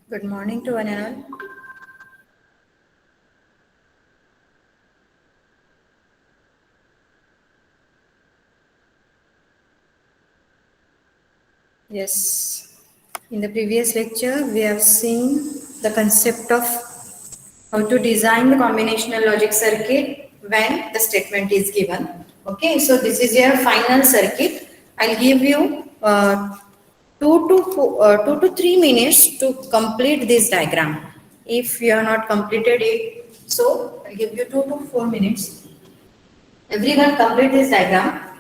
Good morning to one and all. Yes, in the previous lecture, we have seen the concept of how to design the combinational logic circuit when the statement is given. Okay, so this is your final circuit. I'll give you 2 to 3 minutes to complete this diagram. If you have not completed it, so I'll give you 2 to 4 minutes. Everyone complete this diagram,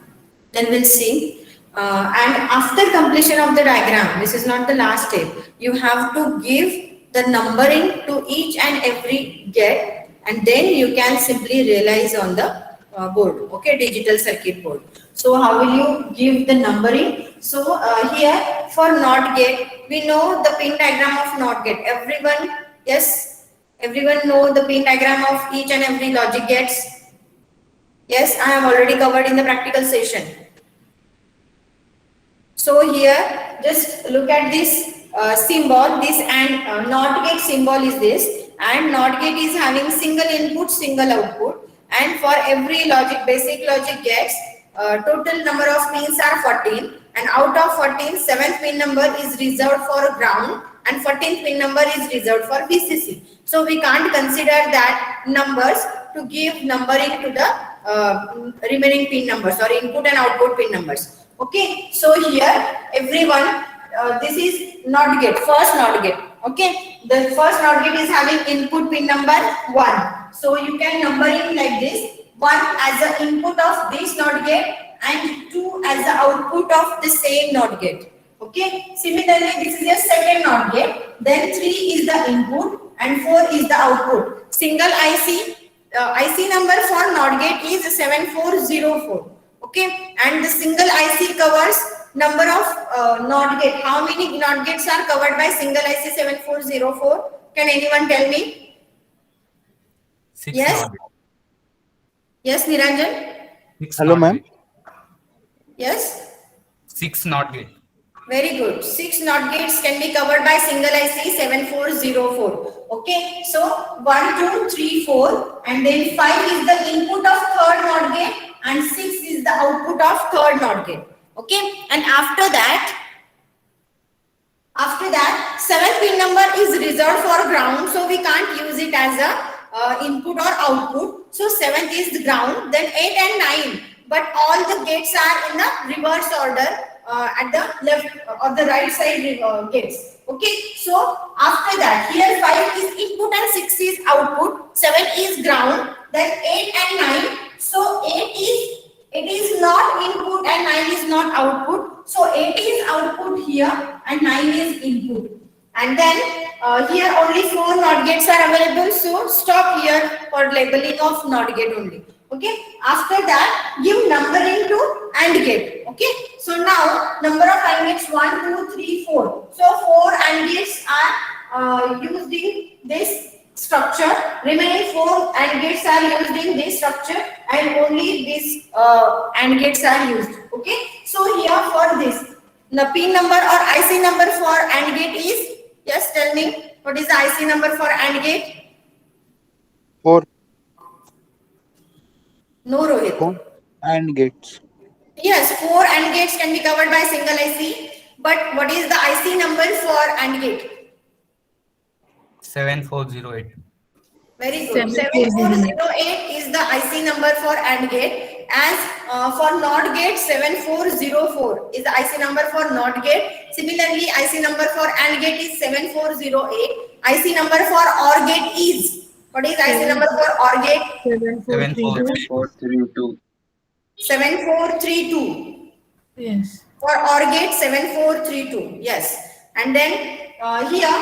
then we'll see. And after completion of the diagram, this is not the last step. You have to give the numbering to each and every gate, and then you can simply realize on the board, okay, digital circuit board. So how will you give the numbering? So here for NOT gate, we know the pin diagram of NOT gate. Everyone, yes, everyone know the pin diagram of each and every logic gates. Yes, I have already covered in the practical session. So here, just look at this symbol. This and NOT gate symbol is this, and NOT gate is having single input, single output. And for every logic, basic logic gates, total number of pins are 14. And out of 14, 7th pin number is reserved for ground, and 14th pin number is reserved for VCC. So we can't consider that numbers to give numbering to the remaining pin numbers or input and output pin numbers. Okay, so here everyone, this is NOT gate, first NOT gate. Okay, the first NOT gate is having input pin number 1. So you can number it like this: 1 as the input of this NOT gate and 2 as the output of the same NOT gate. Okay, similarly this is your second NOT gate, then 3 is the input and 4 is the output. Single IC number for NOT gate is 7404. Okay, and the single IC covers number of NOT gate. How many NOT gates are covered by single IC 7404? Can anyone tell me? 6 Yes. NOT gate. Yes, Niranjan. 6 Hello, NOT ma'am. gate. Yes. 6 NOT gate. Very good. 6 NOT gates can be covered by single IC 7404. Okay, so 1, 2, 3, 4, and then 5 is the input of third NOT gate, and 6 is the output of third NOT gate. Okay, and after that, 7th pin number is reserved for ground, so we can't use it as a input or output. So 7th is the ground, then 8 and 9, but all the gates are in the reverse order at the left or the right side gates. Okay, so after that, here 5 is input and 6 is output, 7 is ground, then 8 and 9. So 8 is not input and 9 is not output. So 8 is output here and 9 is input. And then here only 4 NOT gates are available. So stop here for labeling of NOT gate only. Okay. After that, give numbering to AND gate. Okay. So now number of AND gates 1, 2, 3, 4. So 4 AND gates are used in this structure. Remaining 4 AND gates are used in this structure, and only these AND gates are used. Okay. So here for this, the pin number or IC number for AND gate is, yes, tell me, what is the IC number for AND gate? 4. No, Rohit. 4 AND gates. Yes, 4 AND gates can be covered by single IC. But what is the IC number for AND gate? 7408. Very good. 7408 is the IC number for AND gate. As for NOT gate, 7404 is the IC number for NOT gate. Similarly, IC number for AND gate is 7408. IC number for OR gate is, what is IC number for OR gate? 7432. 7432. Yes. For OR gate 7432. Yes. And then here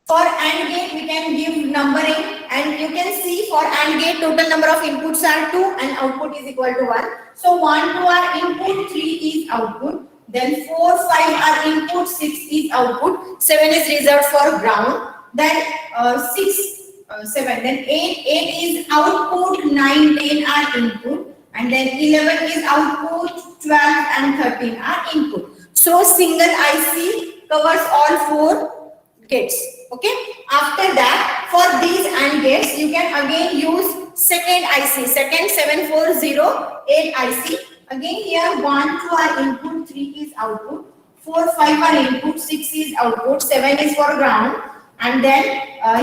for AND gate we can give numbering, and you can see for AND gate total number of inputs are 2 and output is equal to 1. So 1, 2 are input, 3 is output. Then 4, 5 are input, 6 is output. 7 is reserved for ground. Then 7. Then 8 is output. 9, 10 are input. And then 11 is output. 12 and 13 are input. So single IC covers all 4 gates. Okay. After that, for these AND gates, you can again use second IC, second 7408 IC. Again here 1, 2 are input, 3 is output, 4, 5 are input, 6 is output, 7 is for ground, and then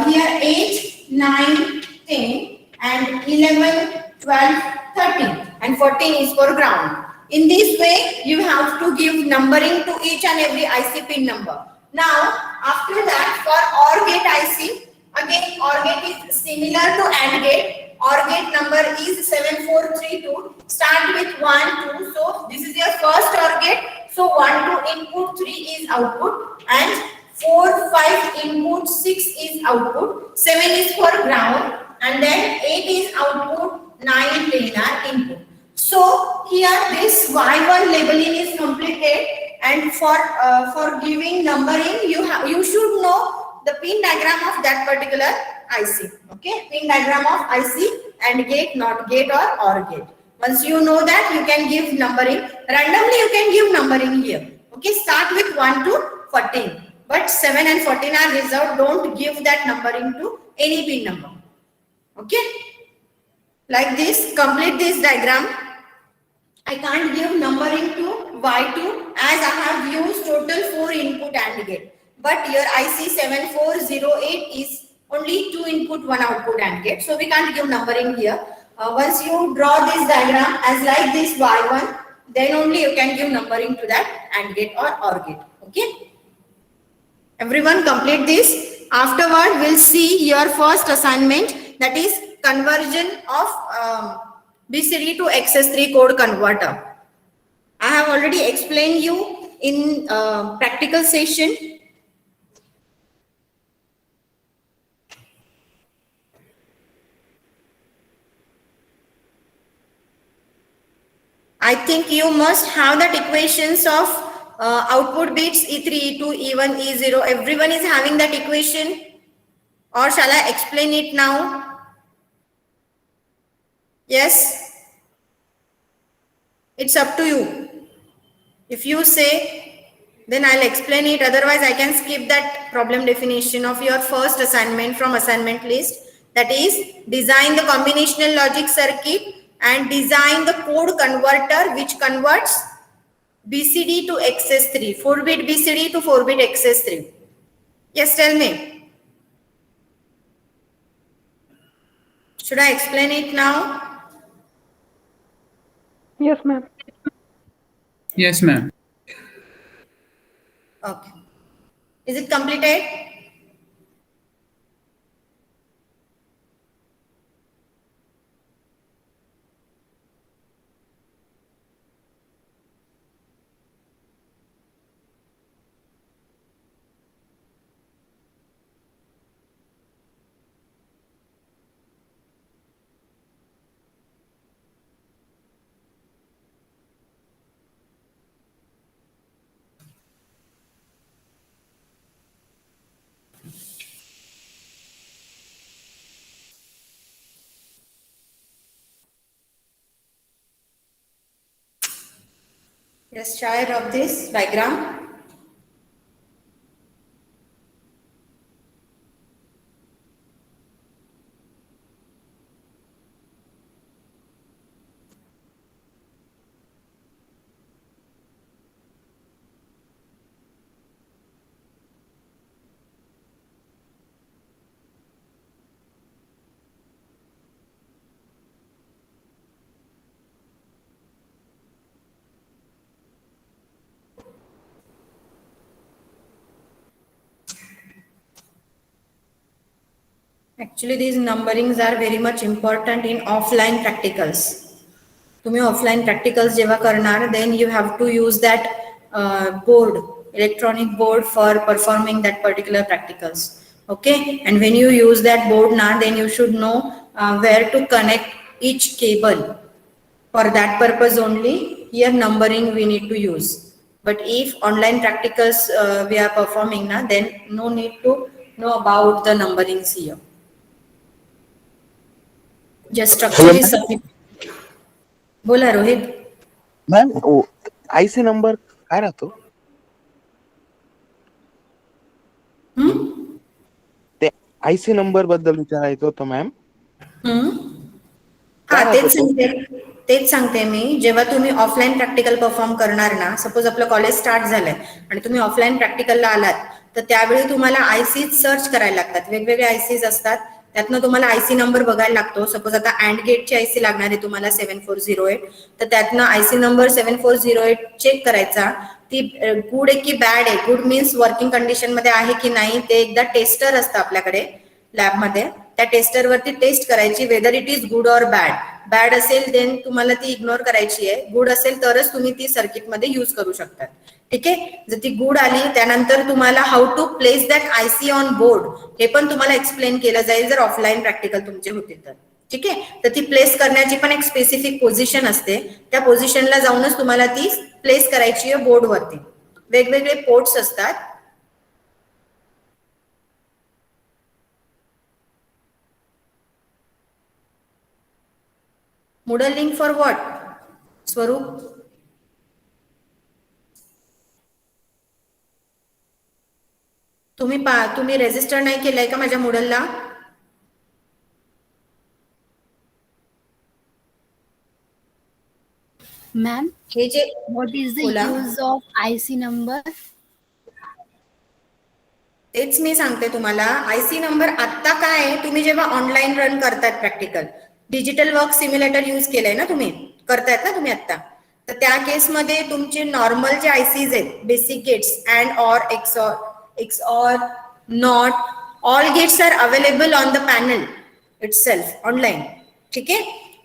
here 8, 9, 10, and 11, 12, 13, and 14 is for ground. In this way, you have to give numbering to each and every IC pin number. Now, after that, for OR gate IC, again OR gate is similar to AND gate. OR gate number is 7432. Start with 1, 2. So, this is your first OR gate. So, 1, 2 input, 3 is output, and 4, 5 input, 6 is output, 7 is for ground, and then 8 is output, 9, 10 are input. So here this Y1 labeling is completed, and for giving numbering, you should know the pin diagram of that particular IC. Okay, pin diagram of IC and gate, not gate or gate. Once you know that, you can give numbering. Randomly you can give numbering here. Okay, start with 1 to 14. But 7 and 14 are reserved. Don't give that numbering to any pin number. Okay. Like this, complete this diagram. I can't give numbering to Y2 as I have used total 4 input AND gate. But your IC 7408 is only 2 input 1 output AND gate. So we can't give numbering here. Once you draw this diagram as like this Y1, then only you can give numbering to that AND gate or OR gate. Okay. Everyone complete this. Afterward, we'll see your first assignment, that is conversion of BCD to XS3 code converter. I have already explained you in practical session. I think you must have that equations of output bits E3, E2, E1, E0. Everyone is having that equation, or shall I explain it now? Yes, it's up to you. If you say, then I'll explain it. Otherwise, I can skip that problem definition of your first assignment from assignment list. That is, design the combinational logic circuit and design the code converter which converts BCD to XS3, 4-bit BCD to 4-bit XS3. Yes, tell me. Should I explain it now? Yes, ma'am. Yes, ma'am. Okay. Is it completed? Yes, try rub this diagram. Actually, these numberings are very much important in offline practicals. तुम्ही offline practicals जेव्हा करणार, then you have to use that board, electronic board for performing that particular practicals. Okay, and when you use that board now, then you should know where to connect each cable. For that purpose only, here numbering we need to use. But if online practicals we are performing now, then no need to know about the numberings here. Just structure is sufficient. बोला Rohit. Ma'am IC number काय राहतो? IC number बद्दल विचारायचं होतं ma'am. हा, काय असतो तो? तेच सांगते मी. जेव्हा तुम्ही ऑफलाईन प्रॅक्टिकल परफॉर्म करणार ना, सपोज आपलं कॉलेज स्टार्ट झालंय आणि तुम्ही ऑफलाईन प्रॅक्टिकलला आलात, तर त्यावेळी तुम्हाला आयसी सर्च करायला लागतात. वेगवेगळे आयसीज असतात, त्यातनं तुम्हाला आयसी नंबर बघायला लागतो. सपोज आता अँड गेटची आयसी लागणार आहे तुम्हाला 7408, तर त्यातनं आयसी नंबर 7408 चेक करायचा. ती गुड आहे की बॅड आहे. गुड मीन्स वर्किंग कंडिशन मध्ये आहे की नाही, ते एकदा टेस्टर असतं आपल्याकडे लॅबमध्ये. त्या टेस्टरवरती टेस्ट करायची, whether it is good or bad. Bad असेल देन तुम्हाला ती इग्नोर करायची आहे. गुड असेल तरच तुम्ही ती सर्किटमध्ये यूज करू शकता. ठीक आहे. जर ती गुड आली, त्यानंतर तुम्हाला हाऊ टू प्लेस दॅट आयसी ऑन बोर्ड हे पण तुम्हाला एक्सप्लेन केलं जाईल जर ऑफलाईन प्रॅक्टिकल तुमचे होते तर. ठीक आहे. तर ती प्लेस करण्याची पण एक स्पेसिफिक पोझिशन असते. त्या पोझिशनला जाऊनच तुम्हाला ती प्लेस करायची आहे बोर्डवरती. वेगवेगळे पोर्ट्स असतात. Moodle link for what? स्वरूप, तुम्ही रेजिस्टर नाही केलंय का माझ्या Moodleला? Ma'am, hey J what is the बोला. use of IC number? तेच मी सांगते तुम्हाला. आयसी नंबर आत्ता काय आहे, तुम्ही जेव्हा ऑनलाईन रन करतायत practical, digital work simulator use केलंय ना तुम्ही, करतायत ना तुम्ही आता, तर त्या केसमध्ये तुमचे नॉर्मल जे आयसीज आहेत, basic gates and or XOR not, all gates are available on the panel itself online. ठीक आहे.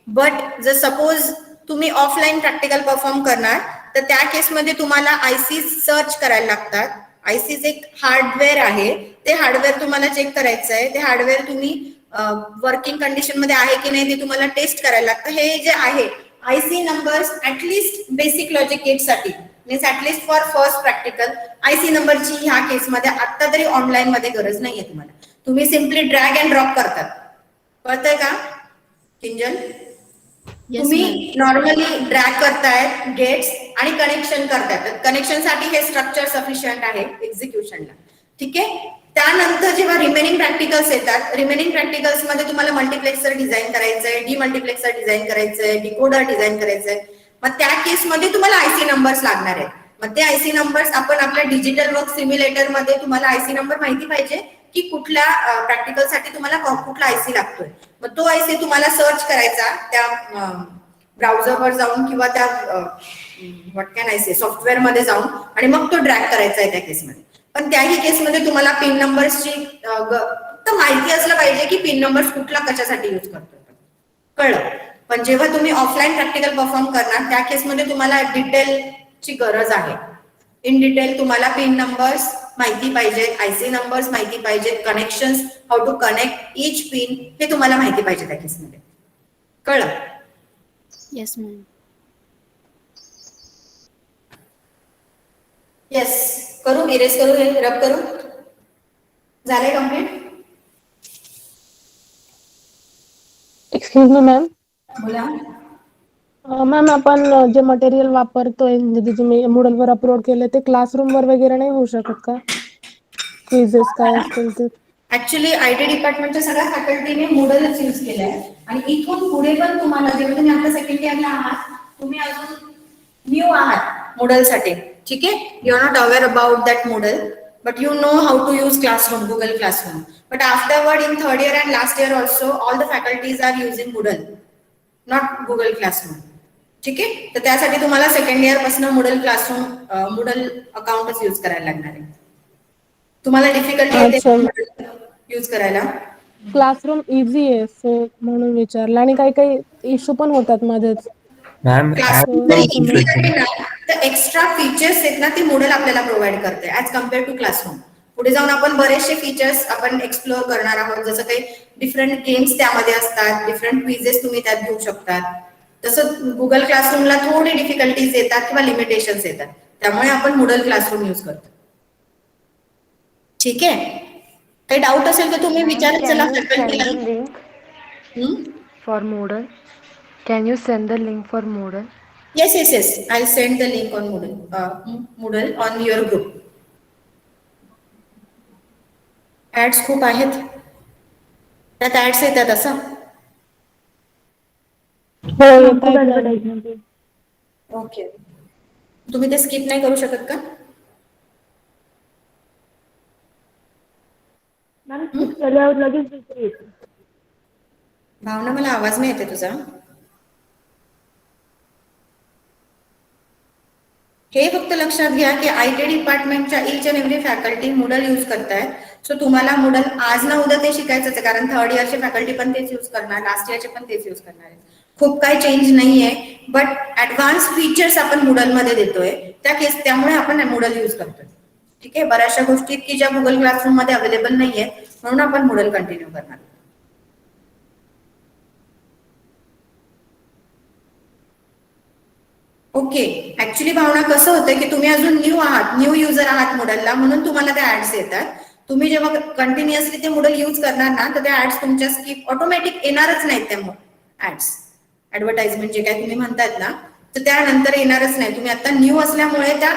बट जर सपोज तुम्ही ऑफलाईन प्रॅक्टिकल परफॉर्म करणार, तर त्या केसमध्ये तुम्हाला आयसी सर्च करायला लागतात. आयसीज एक हार्डवेअर आहे, ते हार्डवेअर तुम्हाला चेक करायचं आहे. ते हार्डवेअर तुम्ही वर्किंग कंडिशन मध्ये आहे की नाही ते तुम्हाला टेस्ट करायला लागतं. हे जे आहे IC numbers at least basic logic gate साठी means at least for first practical IC नंबरची ह्या केसमध्ये आता तरी ऑनलाईन मध्ये गरज नाहीये तुम्हाला. तुम्ही सिम्पली ड्रॅग अँड ड्रॉप करतात. कळतंय का किंजल? Yes, तुम्ही ma'am. नॉर्मली ड्रॅग करतायत गेट्स आणि कनेक्शन करतायत. कनेक्शन साठी हे स्ट्रक्चर सफिशियंट आहे एक्झिक्युशनला. ठीक आहे. त्यानंतर जेव्हा रिमेनिंग प्रॅक्टिकल्स येतात, रिमेनिंग प्रॅक्टिकल्स मध्ये तुम्हाला मल्टिप्लेक्सर डिझाईन करायचंय, डीमल्टिप्लेक्सर डिझाईन करायचंय, डिकोडर डिझाईन करायचंय. मग त्या केसमध्ये तुम्हाला आयसी नंबर्स लागणार आहेत. मग ते आयसी नंबर्स आपण आपल्या डिजिटल वर्क सिम्युलेटर मध्ये तुम्हाला आयसी नंबर माहिती पाहिजे की कुठल्या प्रॅक्टिकल साठी तुम्हाला कुठला आयसी लागतोय. मग तो आयसी तुम्हाला सर्च करायचा त्या ब्राउझरवर जाऊन किंवा त्या व्हॉट कॅन आय से सॉफ्टवेअर मध्ये जाऊन, आणि मग तो ड्रॅग करायचा आहे त्या केसमध्ये. पण त्याही केसमध्ये तुम्हाला पिन नंबर्सची फक्त माहिती असलं पाहिजे की पिन नंबर्स कुठला कशासाठी यूज करतोय. कळलं? पण जेव्हा तुम्ही ऑफलाईन प्रॅक्टिकल परफॉर्म करणार त्या केसमध्ये तुम्हाला डिटेलची गरज आहे. इन डिटेल तुम्हाला पिन नंबर्स माहिती पाहिजेत, आयसी नंबर्स माहिती पाहिजेत, connections, how to connect each pin हे तुम्हाला माहिती पाहिजे त्या केसमध्ये. कळलं? Yes, ma'am. येस. करू इरेज करू, हे रब करू. झालंय कम्प्लीट? Excuse me ma'am. बोला. मॅम आपण जे मटेरियल वापरतोय म्हणजे जे तुम्ही Moodle अपलोड केलं ते क्लासरूम वर वगैरे नाही होऊ शकत का? क्विझेस काय असतील ते. ऍक्च्युली आयटी डिपार्टमेंटच्या सगळ्या फॅकल्टीने Moodleच यूज केलंय आणि इथून पुढे पण तुम्हाला जेव्हा तुम्ही आता सेकंड इयरला आहात, तुम्ही अजून न्यू आहात Moodle साठी. ठीक आहे. You are not aware about that Moodle, but you know how to use classroom, Google Classroom. But afterward in third year and last year also all the faculties are using Moodle, not Google Classroom. ठीक आहे. तर त्यासाठी तुम्हाला second year पासून Moodle classroom Moodle अकाउंटच use करायला लागणार आहे. तुम्हाला डिफिकल्टी येते यूज करायला? क्लासरूम इझी आहे सो म्हणून विचारलं. आणि काही काही इश्यू पण होतात मध्येच. Ma'am, I have classroom zari one easy question. आहे ना, तर एक्स्ट्रा फीचर्स आहेत ना ते Moodle आपल्याला प्रोव्हाइड करते ऍज कम्पेअर टू क्लासरूम. पुढे जाऊन आपण बरेचसे फीचर्स आपण एक्सप्लोअर करणार आहोत, जसं काही डिफरंट गेम्स त्यामध्ये असतात, डिफरंट क्विजेस तुम्ही त्यात घेऊ शकतात. तसं गुगल क्लासरूमला थोडी डिफिकल्टीज येतात किंवा लिमिटेशन्स येतात, त्यामुळे आपण Moodle क्लासरूम यूज करतो. ठीक आहे. काही डाऊट असेल तर तुम्ही विचारत चला फॅकल्टीला. For Moodle, can you send the link for Moodle? Yes. I'll send the link on Moodle on your group. Ads खूप आहेत. त्यात ऍड्स येतात असं. हो येत आहेत. ओके, तुम्ही ते स्किप नाही करू शकत का? भावना, मला आवाज नाही येते तुझा. हे फक्त लक्षात घ्या की IT डिपार्टमेंटच्या each and every faculty Moodle use करतायत. सो तुम्हाला Moodle आज ना उद्या ते शिकायचंच आहे, कारण थर्ड इयरचे फॅकल्टी पण तेच यूज करणार, लास्ट इयरचे पण तेच यूज करणार आहेत. खूप काही चेंज नाहीये, बट ऍडव्हान्स फीचर्स आपण Moodle मध्ये देतोय त्यामुळे आपण Moodle यूज करतोय. ठीक आहे, बऱ्याचशा गोष्टी की ज्या गुगल क्लासरूम मध्ये अवेलेबल नाहीये, म्हणून आपण Moodle कंटिन्यू करणार. ओके, ऍक्च्युली भावना कसं होतं की तुम्ही अजून न्यू युजर आहात Moodleला, म्हणून तुम्हाला त्या ऍड्स येतात. तुम्ही जेव्हा कंटिन्युअसली ते Moodle यूज करणार ना, तर त्या ऍड्स तुमच्या स्किप ऑटोमॅटिक येणारच नाहीत. त्या ऍड्स ऍडव्हर्टाइजमेंट जे काय तुम्ही म्हणतायत ना, तर त्यानंतर येणारच नाही. तुम्ही आता न्यू असल्यामुळे त्या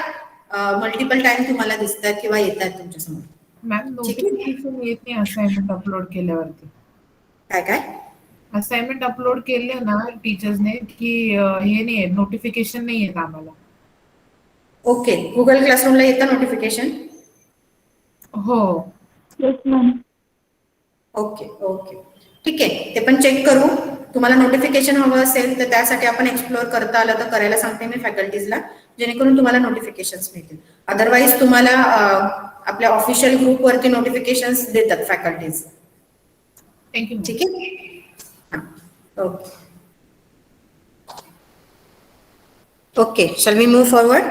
मल्टिपल टाइम तुम्हाला दिसतात किंवा येतात तुमच्या समोर. मॅम नोटिफिकेशन येत नाही असाइनमेंट अपलोड केल्यावरती. काय काय असाइनमेंट अपलोड केले ना टीचर्सने की हे नाही येत, नोटिफिकेशन नाही येत आम्हाला. ओके, गुगल क्लासरूमला येतं नोटिफिकेशन? हो. ओके ओके, ठीक आहे, ते पण चेक करू. तुम्हाला नोटिफिकेशन हवं असेल तर त्यासाठी आपण एक्सप्लोर करता आलं तर करायला सांगते मी फॅकल्टीजला, जेणेकरून तुम्हाला नोटिफिकेशन्स मिळतील. अदरवाईज तुम्हाला आपल्या ऑफिशियल ग्रुपवरती नोटिफिकेशन्स देतात फॅकल्टीज. थँक्यू. ठीक आहे. Okay. Okay, shall we move forward?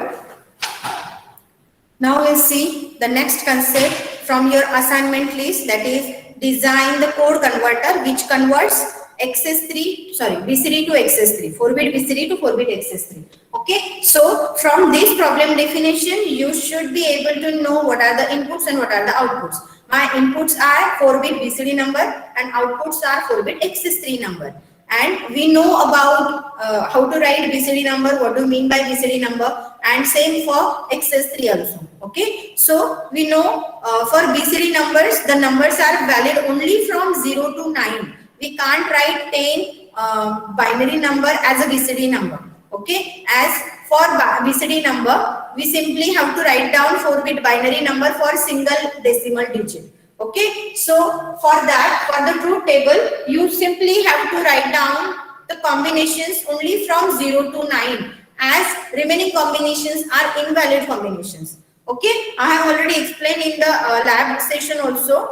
Now we'll see the next concept from your assignment list, that is design the code converter which converts BCD to XS3, 4-bit BCD to 4-bit XS3. Okay, so from this problem definition, you should be able to know what are the inputs and what are the outputs. My inputs are 4-bit BCD number and outputs are 4-bit XS3 number. And we know about how to write BCD number, what do you mean by BCD number, and same for XS3 also. Okay, so we know for BCD numbers, the numbers are valid only from 0 to 9. We can't write 10 binary number as a BCD number. Okay, as for BCD number, we simply have to write down 4-bit binary number for single decimal digit. Okay, so for that, for the truth table, you simply have to write down the combinations only from 0 to 9, as remaining combinations are invalid combinations. Okay, I have already explained in the lab session also.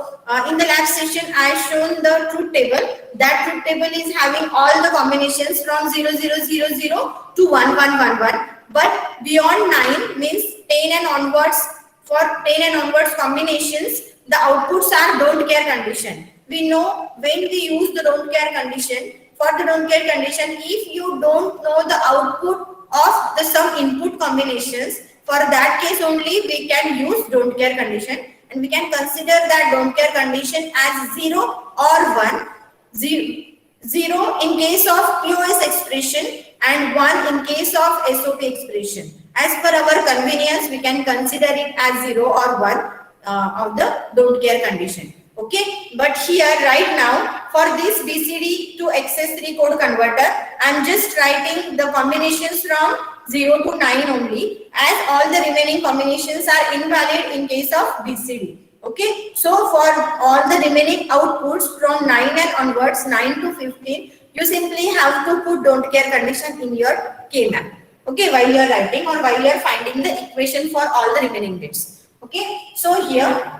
In the lab session, I have shown the truth table. That truth table is having all the combinations from 0000 to 1111. But beyond 9 means 10 and onwards. For 10 and onwards combinations, the outputs are don't care condition. We know when we use the don't care condition. For the don't care condition, if you don't know the output of the some input combinations, for that case only we can use don't care condition, and we can consider that don't care condition as 0 or 1. 0 in case of POS expression and 1 in case of SOP expression. As per our convenience, we can consider it as 0 or 1 of the don't care condition. Okay, but here right now for this BCD to XS3 code converter, I am just writing the combinations from 0 to 9 only, as all the remaining combinations are invalid in case of BCD. Okay, so for all the remaining outputs from 9 and onwards, 9 to 15, you simply have to put don't care condition in your K-map. Okay, while you are writing or while you are finding the equation for all the remaining bits. Okay, so here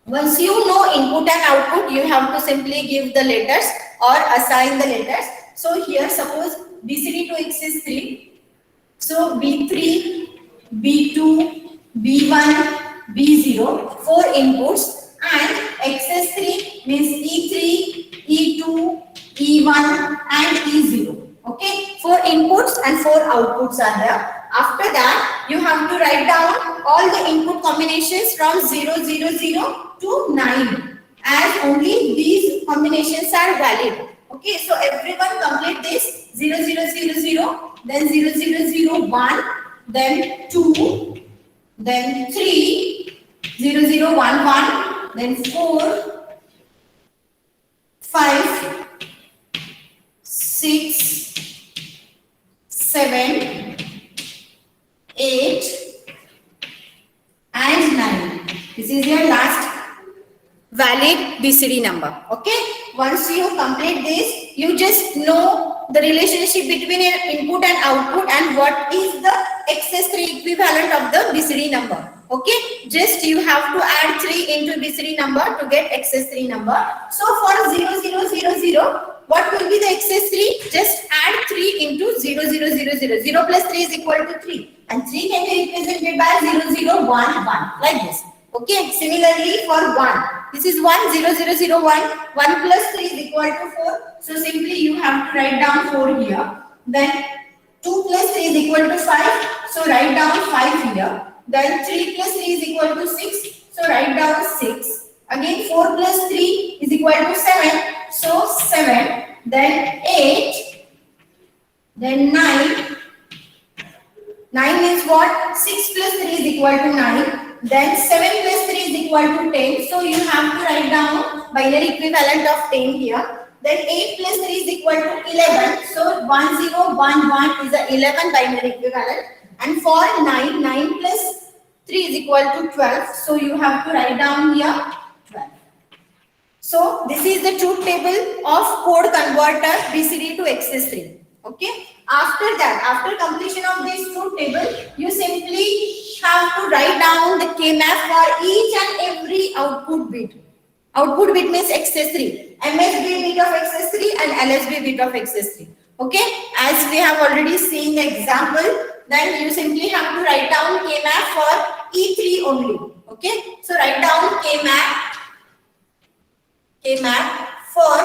once you know input and output, you have to simply give the letters or assign the letters. So here suppose BCD to XS3, so B3, B2, B1, B0, 4 inputs, and XS3 means E3, E2, E1 and E0. Okay, 4 inputs and 4 outputs are there. After that, you have to write down all the input combinations from 000 to 9, as only these combinations are valid. Okay, so everyone complete this 0000, then 0001, then 2, then 3, 0011, then 4, 5, 6, 7, 8 and 9. This is your last valid BCD number. Okay, once you complete this, you just know the relationship between your input and output and what is the XS3 equivalent of the BCD number. Okay, just you have to add 3 into BCD number to get XS3 number. So for 0, 0, 0, 0, what will be the XS3? Just add 3 into 0, 0, 0, 0. 0 plus 3 is equal to 3 and 3 can be represented by 0, 0, 1, 1 like this. Okay, similarly for 1, this is 1, 0, 0, 0, 1, 1 plus 3 is equal to 4. So simply you have to write down 4 here. Then 2 plus 3 is equal to 5. So write down 5 here. Then 3 plus 3 is equal to 6. So write down 6. Again 4 plus 3 is equal to 7. So 7. Then 8. Then 9. 9 is what? 6 plus 3 is equal to 9. Then 7 plus 3 is equal to 10. So you have to write down binary equivalent of 10 here. Then 8 plus 3 is equal to 11. So 1, 0, 1, 1 is the 11 binary equivalent. And for 9, 9 plus 3 is equal to 12. So you have to write down here 12. So this is the truth table of code converter BCD to XS3. Okay. After that, after completion of this truth table, you simply have to write down the KMAP for each and every output bit. Output bit means XS3, MSB bit of XS3 and LSB bit of XS3. Okay, as we have already seen the example, then you simply have to write down KMAP for E3 only. Okay, so write down KMAP for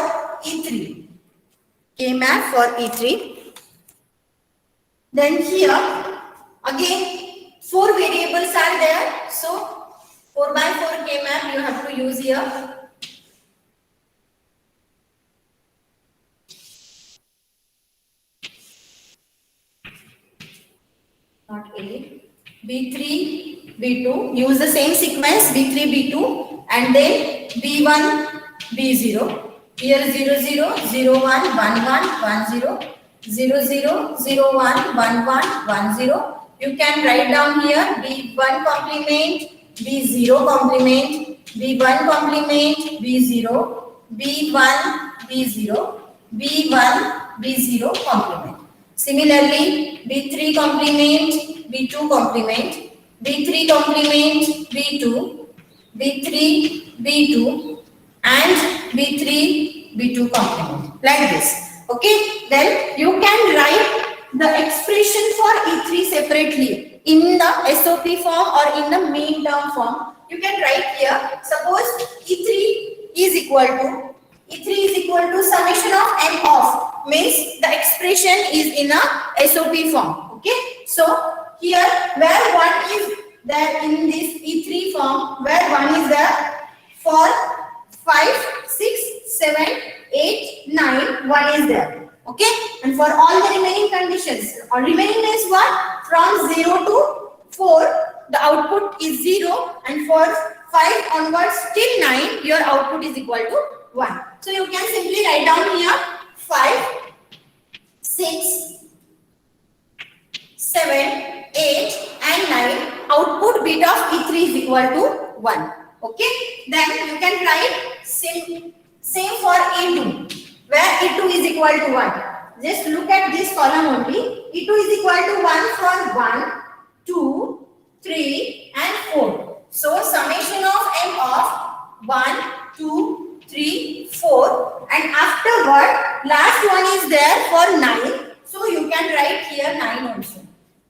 E3. KMAP for E3. Then here again 4 variables are there. So 4 by 4 KMAP you have to use here. Not A. B3, B2. Use the same sequence B3, B2 and then B1, B0. Here 0, 0, 0, 1, 1, 1, 1, 0. 0, 0, 0, 1, 1, 1, 1, 0. You can write down here B1 complement, B0 complement, B1 complement, B0, B1, B0, B1, B0 complement. Similarly, B3 complement, B2 complement, B3 complement, B2, B3, B2 and B3, B2 complement like this. Okay, then you can write the expression for E3 separately in the SOP form or in the main term form. You can write here, suppose E3 is equal to summation of M of, means the expression is in a SOP form. Okay, so here where 1 is there in this E3 form, where 1 is there for 5, 6, 7, 8, 9, 1 is there. Okay, and for all the remaining conditions, or remaining is what? From 0 to 4, the output is 0, and for 5 onwards till 9, your output is equal to 1. So you can simply write down here 5, 6, 7, 8, and 9. Output bit of E3 is equal to 1. Okay, then you can write same for E2, where E2 is equal to 1. Just look at this column only. E2 is equal to 1 for 1, 2, 3 and 4. So summation of M of 1, 2, 3, 4 and afterward last one is there for 9. So you can write here 9 also.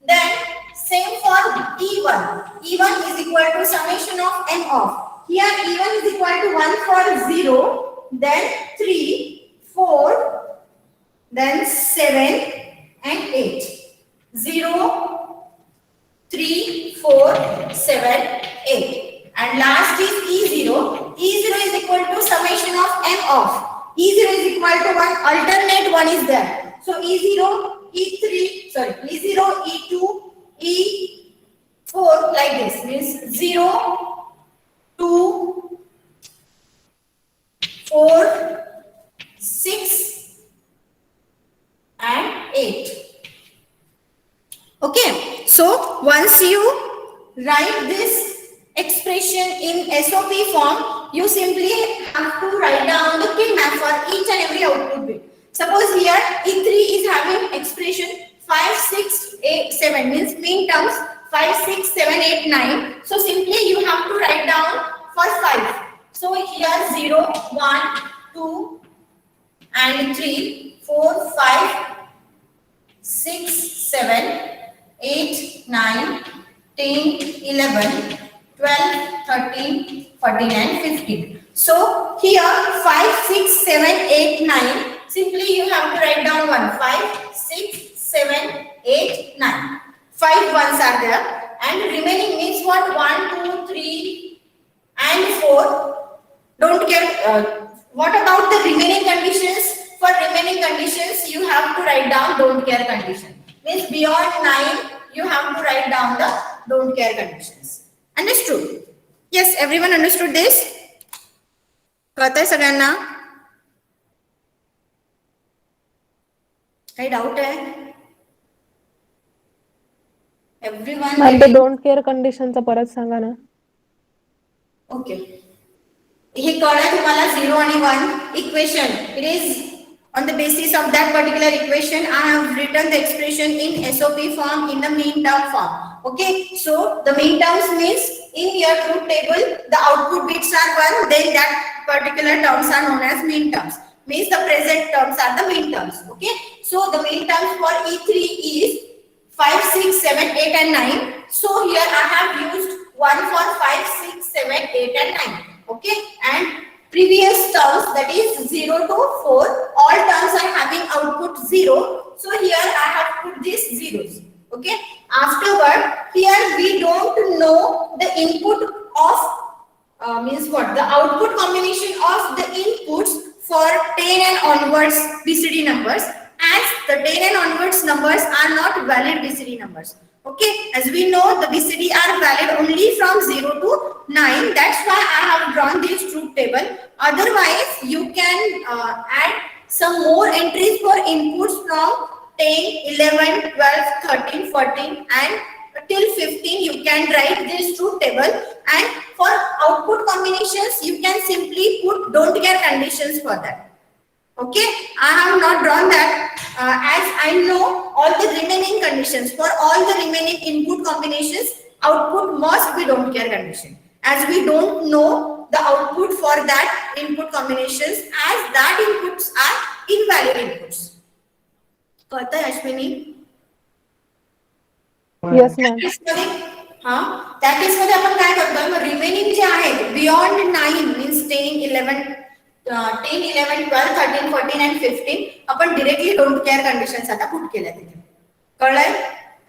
Then same for E1. E1 is equal to summation of M of. Here E1 is equal to 1 for 0, then 3, 4, then 7 and 8. 0, 3, 4, 7, 8. And last is E0. E0 is equal to summation of M of. E0 is equal to 1, alternate 1 is there. So E0, E0, E2, E4 like this, means 0, 2, 4, once you write this expression in SOP form, you simply have to write down the K map for each and every output bit. Suppose here E3 is having expression 5, 6, 8, 7 means min terms 5, 6, 7, 8, 9. So simply you have to write down for 5. So here 0, 1, 2 and 3, 4, 5, 6, 7, 8, 9, 10, 11, 12, 13, 14 and 15. So here 5, 6, 7, 8, 9. Simply you have to write down 1. 5, 6, 7, 8, 9. 5 ones are there and remaining means what? 1, 2, 3 and 4. Don't care. What about the remaining conditions? For remaining conditions, you have to write down don't care condition. Means beyond 9, you have to write down the don't care conditions. Understood? Yes, everyone understood this? कळतंय सगळ्यांना? काही doubt आहे? Everyone. Ma'am ते don't care कंडिशनचं परत सांगा ना. Okay. हे कळलं तुम्हाला 0 आणि 1 equation. It is on the basis of that particular equation, I have written the expression in SOP form in the mean term form. Okay, so the mean terms means in your truth table, the output bits are 1, then that particular terms are known as mean terms. Means the present terms are the mean terms. Okay, so the mean terms for E3 is 5, 6, 7, 8 and 9. So here I have used 1 for 5, 6, 7, 8 and 9. Okay, and previous terms, that is 0 to 4, all terms are having output 0. So here I have put these zeros. Okay. Afterward, here we don't know the input of means what? The output combination of the inputs for 10 and onwards BCD numbers, as the 10 and onwards numbers are not valid BCD numbers. Okay, as we know, the BCD are valid only from 0 to 9. That's why I have drawn this truth table. Otherwise, you can add some more entries for inputs from 10, 11, 12, 13, 14 and till 15. You can write this truth table. And for output combinations, you can simply put don't care conditions for that. Okay, I have not drawn that as I know all the remaining conditions. For all the remaining input combinations, output must be don't care condition, as we don't know the output for that input combinations, as that inputs are invalid inputs. कळतंय Ashwini? Yes ma'am. त्या case मध्ये आपण काय करतोय, मग remaining जे आहेत beyond 9 means 10, 11, 12, 13, 14 and 15 आपण directly don't care conditions आता put केल्या तिथे. कळलंय?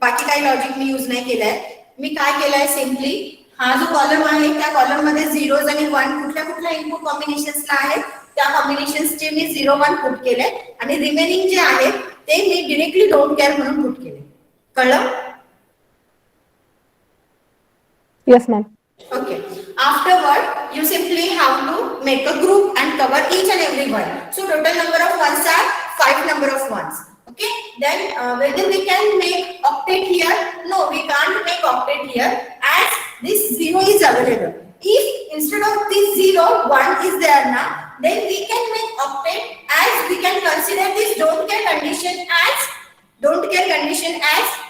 बाकी काही लॉजिक मी यूज नाही केलंय. मी काय केलंय, सिम्पली हा जो कॉलम आहे त्या कॉलम मध्ये 0 आणि 1 कुठल्या कुठल्या इनपुट कॉम्बिनेशन्सला आहेत त्या कॉम्बिनेशन्सचे मी 0, 1 पुट केले आणि रिमेनिंग जे आहेत ते मी डिरेक्टली डोंट केअर म्हणून पुट केले. कळलं? Yes, ma'am. Okay. Afterward, you simply have to make a group and cover each and every one. So total number of ones are 5 number of ones. Okay. Then whether we can make octet here? No, we can't make octet here as this 0 is available. If instead of this 0, 1 is there now, then we can make octet as we can consider this don't care condition as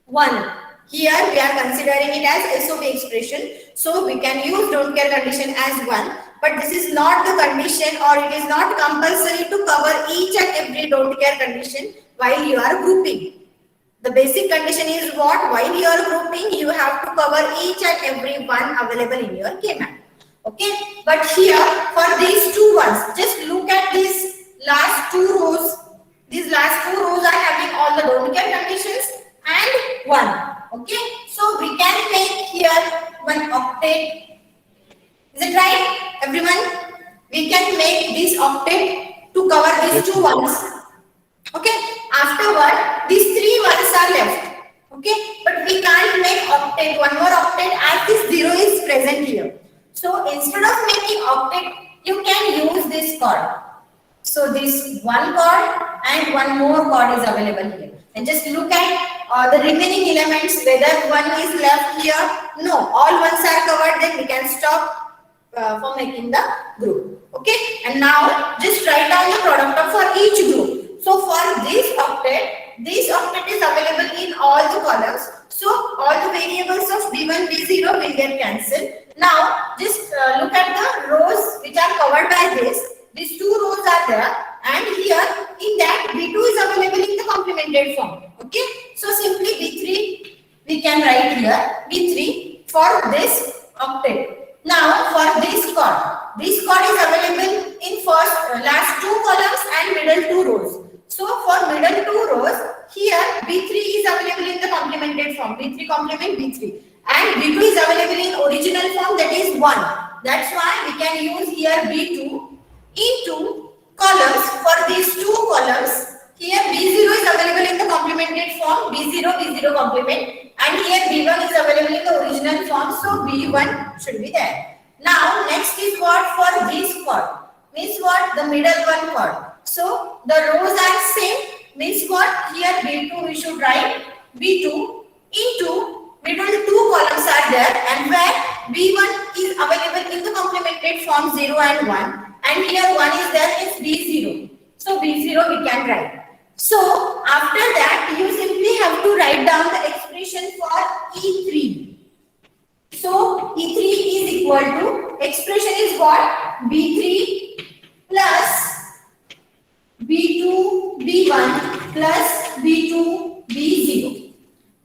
1. Here we are considering it as SOP expression, so we can use don't care condition as 1, but this is not the condition, or it is not compulsory to cover each and every don't care condition while you are grouping. The basic condition is what? While you are grouping, you have to cover each and every one available in your K-map. Okay, but here for these two ones, just look at these last two rows. These last two rows are having all the don't care conditions and 1. Okay, so we can make here one octet. Is it right, everyone? We can make this octet to cover these two ones. Okay, afterward these 3 ones are left. Okay, but we can't make octet, one more octet, as this 0 is present here. So instead of making octet, you can use this chord. So this one chord and one more chord is available here. And just look at the remaining elements, whether one is left here, no, all ones are covered, then we can stop for making the group. Okay, and now just write down the product of for each group. So for this octet is available in all the columns. So all the variables of B1, B0 will get cancelled. Now just look at the rows which are covered by this. These two rows are there, and here in that B2 is available in the complemented form. Okay, so simply B3 we can write here B3 for this octet. Now for this chord is available in last two columns and middle two rows. So for middle two rows, here B3 is available in the complemented form, B3 complement B3, and B2 is available in original form, that is 1. That's why we can use here B2 into columns. For these two columns, here B0 is available in the complemented form, B0 complement, and here B1 is available in the original form, so B1 should be there. Now next is what for this chord, means what, the middle one chord. So the rows are same, means what, here B2 we should write B2 into middle two columns are there, and where B1 is available in the complemented form 0 and 1, and here 1 is there, is B0. So B0 we can write. So after that you simply have to write down the expression for E3. So E3 is equal to, expression is what, B3 plus B2 B1 plus B2 B0.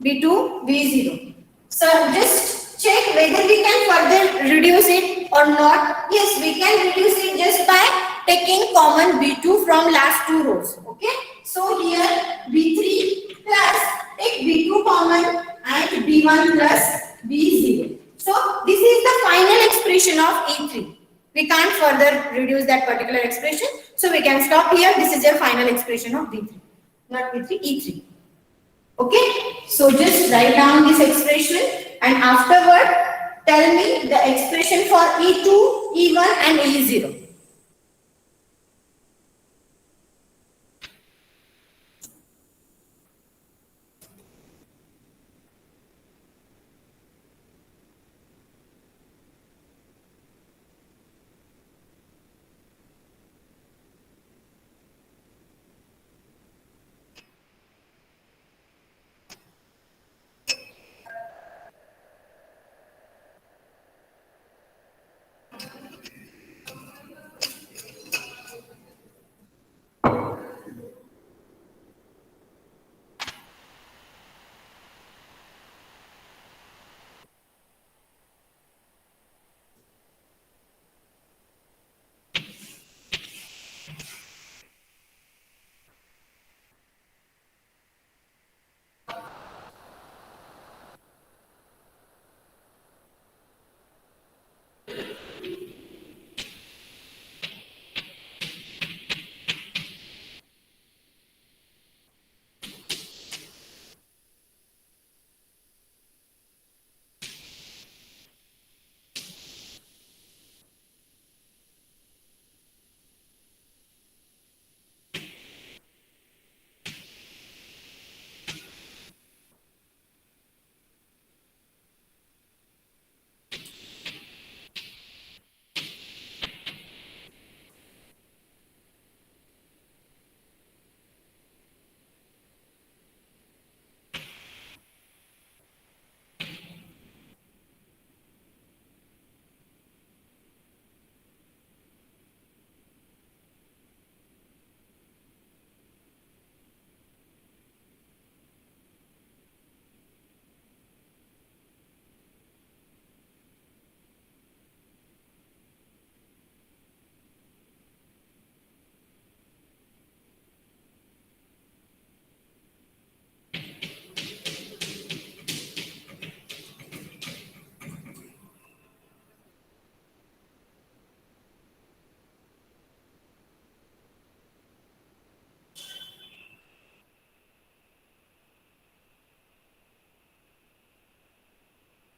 B2 B0. So just check whether we can further reduce it or not. Yes, we can reduce it just by taking common B2 from last two rows. Okay. So here B3 plus, take B2 common, and B1 plus B0. So this is the final expression of E3. We can't further reduce that particular expression. So we can stop here. This is your final expression of B3. Not B3, E3. Okay. So just write down this expression, and afterward tell me the expression for E2, E1 and E0.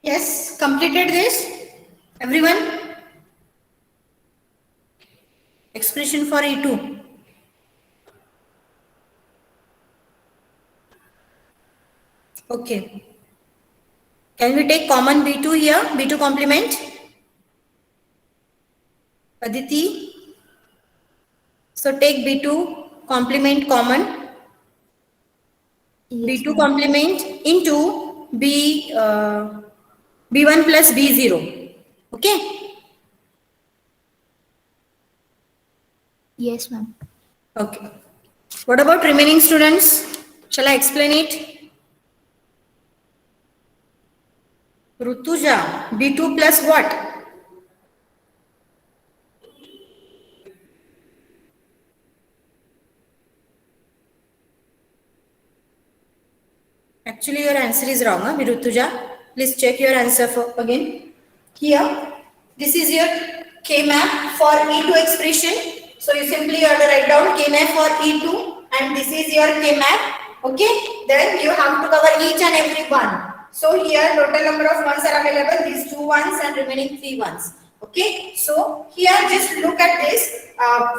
Yes, completed this? Everyone? Expression for E2. Okay. Can we take common B2 here? B2 complement? Aditi? So take B2 complement common. Yes, B2 ma'am. complement into B1 plus B0. Okay? Yes, ma'am. Okay. What about remaining students? Shall I explain it? Rutuja, B2 plus what? Actually, your answer is wrong, huh? Rutuja. Please check your answer again. Here, this is your K map for E2 expression. So you simply have to write down K map for E2 and this is your K map. Okay, then you have to cover each and every one. So here total number of ones are available, these 2 ones and remaining 3 ones. Okay, so here just look at this.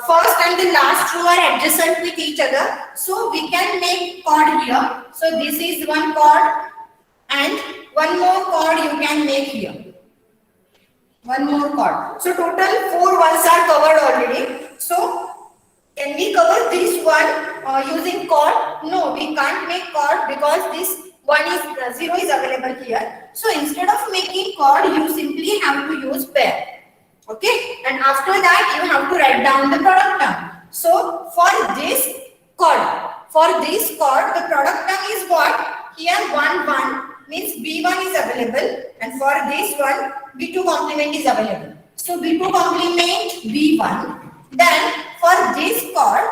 First and the last row are adjacent with each other. So we can make chord here. So this is one chord and one more chord you can make here. One more chord. So total 4 ones are covered already. So can we cover this one using chord? No, we can't make chord because this one is 0 is available here. So instead of making chord, you simply have to use pair. Okay, and after that you have to write down the product term. So for this chord, the product term is what? Here 1 1 means B1 is available, and for this one B2 complement is available. So B2 complement B1. Then for this chord,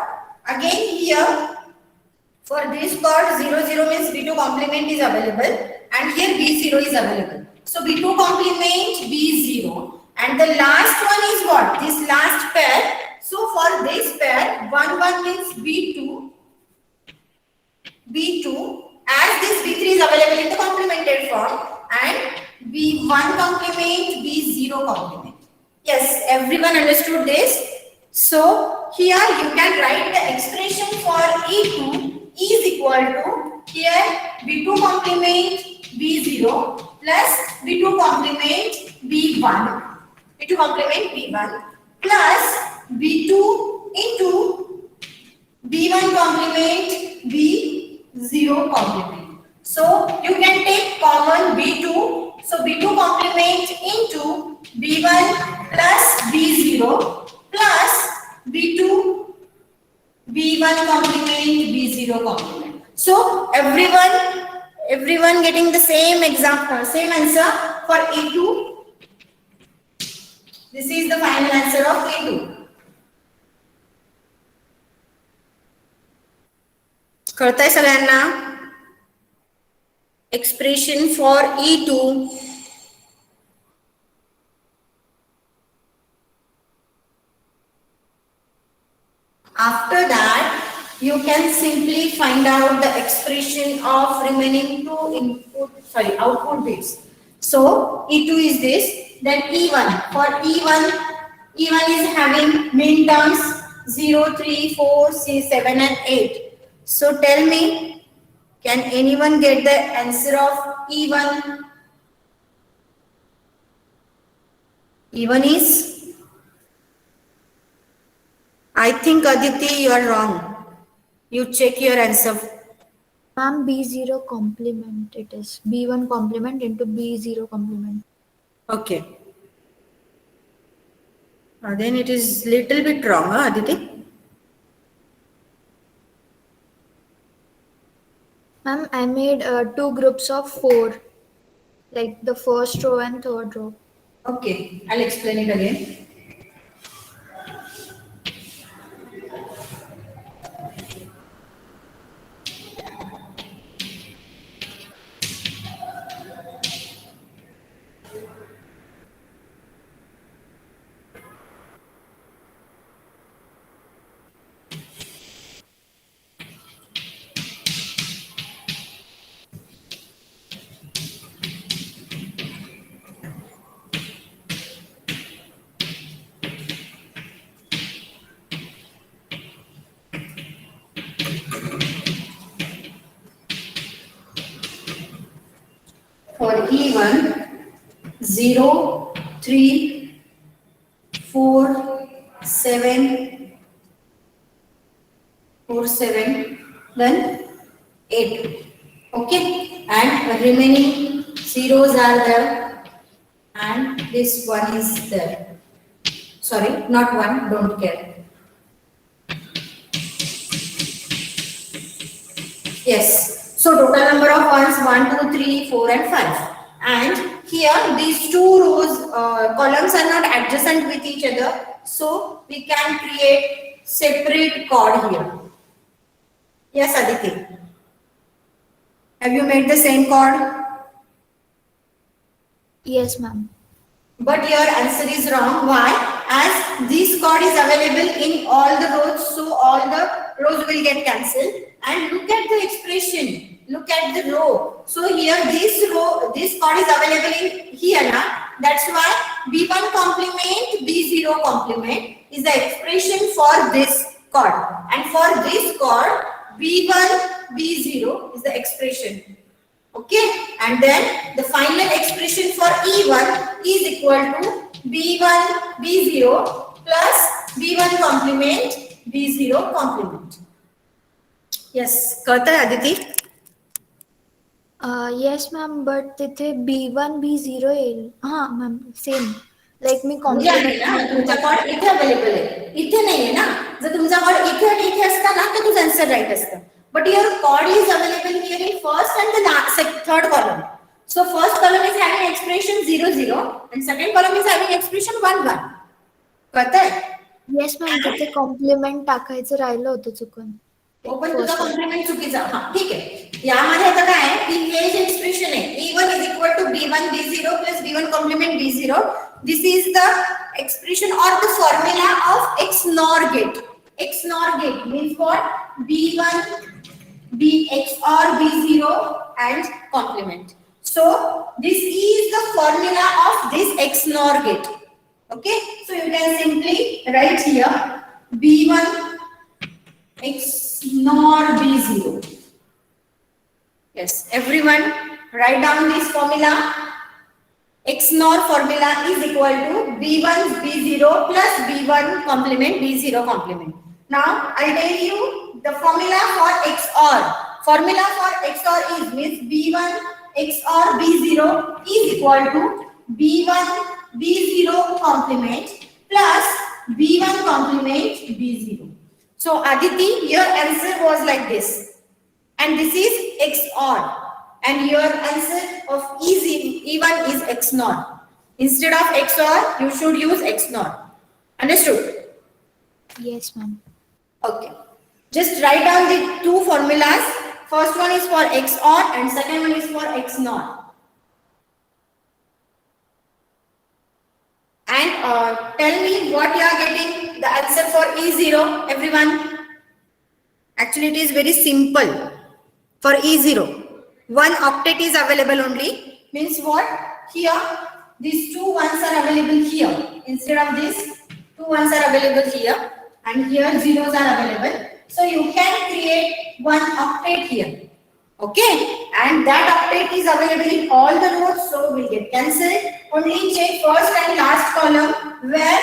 again here for this chord 0 0 means B2 complement is available, and here B0 is available. So B2 complement B0. And the last one is what? This last pair. So for this pair, 1 1 means B2. As this B3 is available in the complemented form, and B1 complement, B0 complement. Yes, everyone understood this. So here you can write the expression for E2 is equal to here B2 complement B0 plus B2 complement B1. B2 complement B1 plus B2 into B1 complement B0 complement. So you can take common B2. So B2 complement into B1 plus B0 plus B2 B1 complement B0 complement. So everyone getting the same example, same answer for E2. This is the final answer of E2. कळतंय सगळ्यांना? Expression for E2. After that, you can simply find out the expression of remaining output bits. So E2 is this. Then E1. For E1 is having min terms 0, 3, 4, 6, 7 and 8. So tell me, can anyone get the answer of E1? E1 is? I think Aditi, you are wrong. You check your answer. Ma'am, B0 complement it is. B1 complement into B0 complement. Okay. Then it is little bit wrong, huh, Aditi? Ma'am, I made 2 groups of 4. Like the first row and third row. Okay, I'll explain it again. E1 0, 3, 4, 7, 4, 7, then 8. Okay, and remaining zeros are there, and this one is there. Sorry, not one, don't care. Yes, so total number of ones 1, 2, 3, 4, and 5. And here these two rows, columns are not adjacent with each other, so we can create separate chord here. Yes, Aditi. Have you made the same chord? Yes, ma'am. But your answer is wrong. Why? As this chord is available in all the rows, so all the rows will get cancelled. And look at the expression. Look at the row. So here this row, this chord is available in here now. That's why B1 complement B0 complement is the expression for this chord. And for this chord, B1 B0 is the expression. Okay, and then the final expression for E1 is equal to B1 B0 plus B1 complement B0 complement. Yes, कळतंय Aditi? Yes, ma'am, but तिथे B1 B0 येईल. हा ma'am same like मी म्हणजे आहे ना, तुमचा cord इथे available आहे, इथे नाहीये ना. जर तुमचा कॉर्ड इथे आणि इथे असता ना तर तुझं आन्सर राईट असतं. But your chord is available here in first and the third column. So first column is having expression 0, 0 and second column is having expression 1, 1. कळतंय? येस मॅम तिथे कॉम्प्लिमेंट टाकायचं राहिलं होतं चुकून. हो पण तुझा कॉम्प्लिमेंट चुकीचा. हा ठीक आहे. यामध्ये आता काय आहे की हे जे एक्सप्रेशन आहे E1 is equal to B1 B0 plus B1 complement B0. This is the expression or the formula of XNOR gate. XNOR gate means what? B1 B XOR B0 and complement. So this is the formula of this XNOR gate. Okay, so you can simply write here B1 XNOR B0. Yes, everyone write down this formula. XNOR formula is equal to B1 B0 plus B1 complement B0 complement. Now I'll tell you the formula for XOR. Formula for XOR is means B1 XOR B0 is equal to B1 B0 complement plus B1 complement B0. So Aditi, your answer was like this, and this is XOR, and your answer of E1 is XNOR. Instead of XOR, you should use XNOR. Understood? Yes, ma'am. Okay. Just write down the two formulas. First one is for XOR and second one is for XNOR. And tell me what you are getting the answer for E0, everyone. Actually, it is very simple. For E0, one octet is available only. Means what? Here, these two ones are available here. Instead of this, two ones are available here. And here zeros are available. So you can create one octet here. Okay, and that octet is available in all the rows, so will get cancelled. Only check first and last column where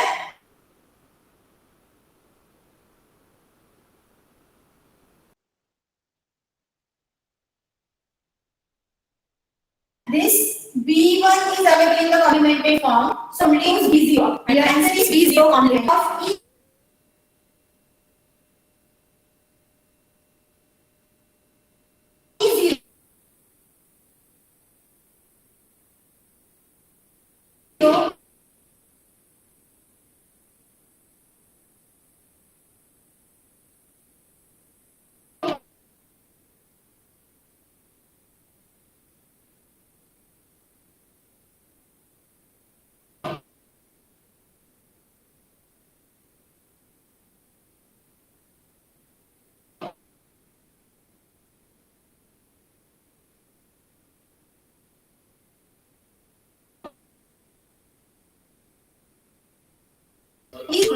this B1 is available in the complemented form. So only use B0. And your answer is B0 complement of E.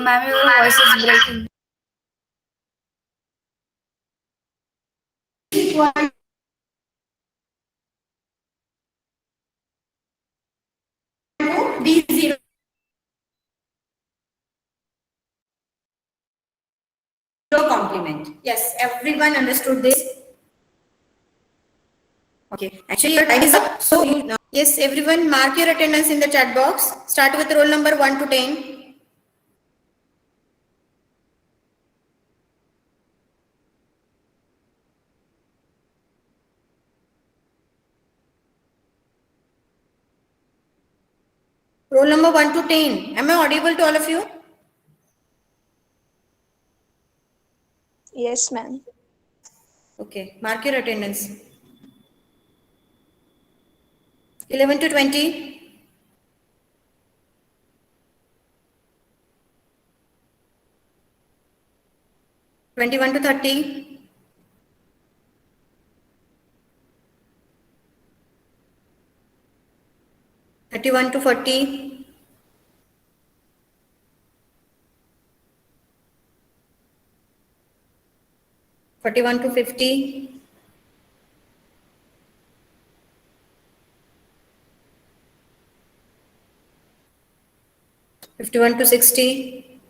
Ma'am, your voice is breaking. Equal Your compliment. Yes, everyone understood this. Okay, actually your time is up. So you, yes, everyone mark your attendance in the chat box. Start with roll number 1 to 10. Roll number 1 to 10. Am I audible to all of you? Yes, ma'am. Okay, mark your attendance. 11 to 20. 21 to 30. 31 to 40. 41 to 50. 51 to 60.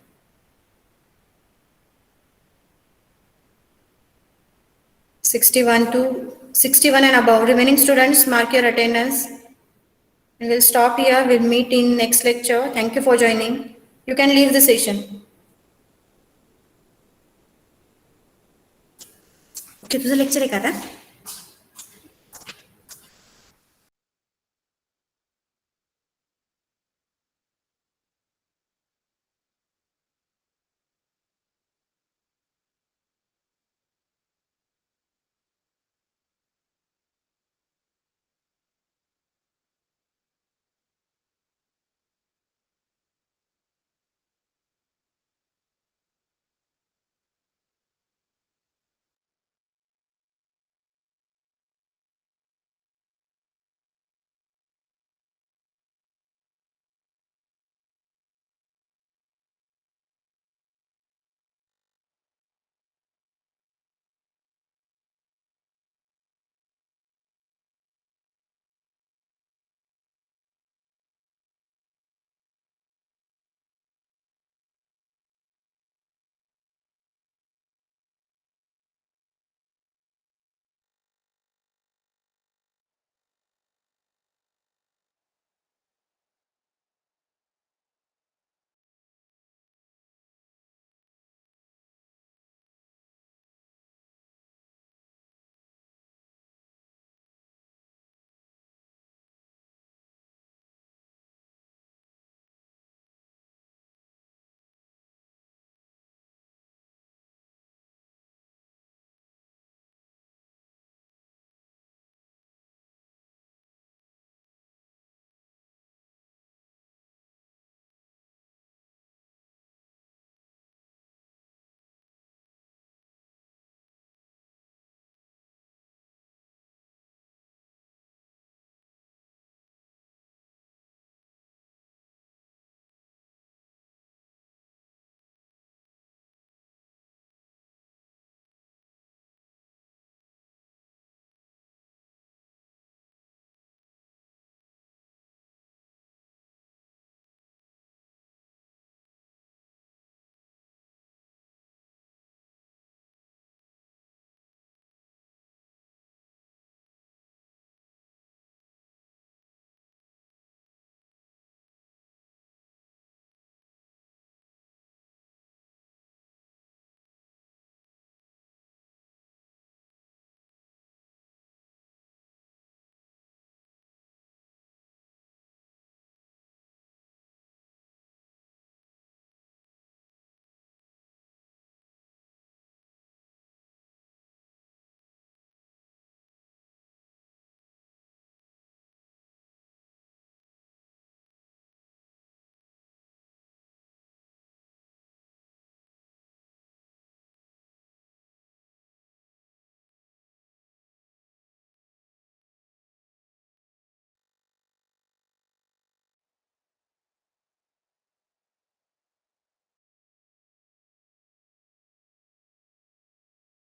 61 to 61 and above. Remaining students, mark your attendance. And we'll stop here. We'll meet in next lecture. Thank you for joining. You can leave the session. Okay, तुझं lecture आहे का आता?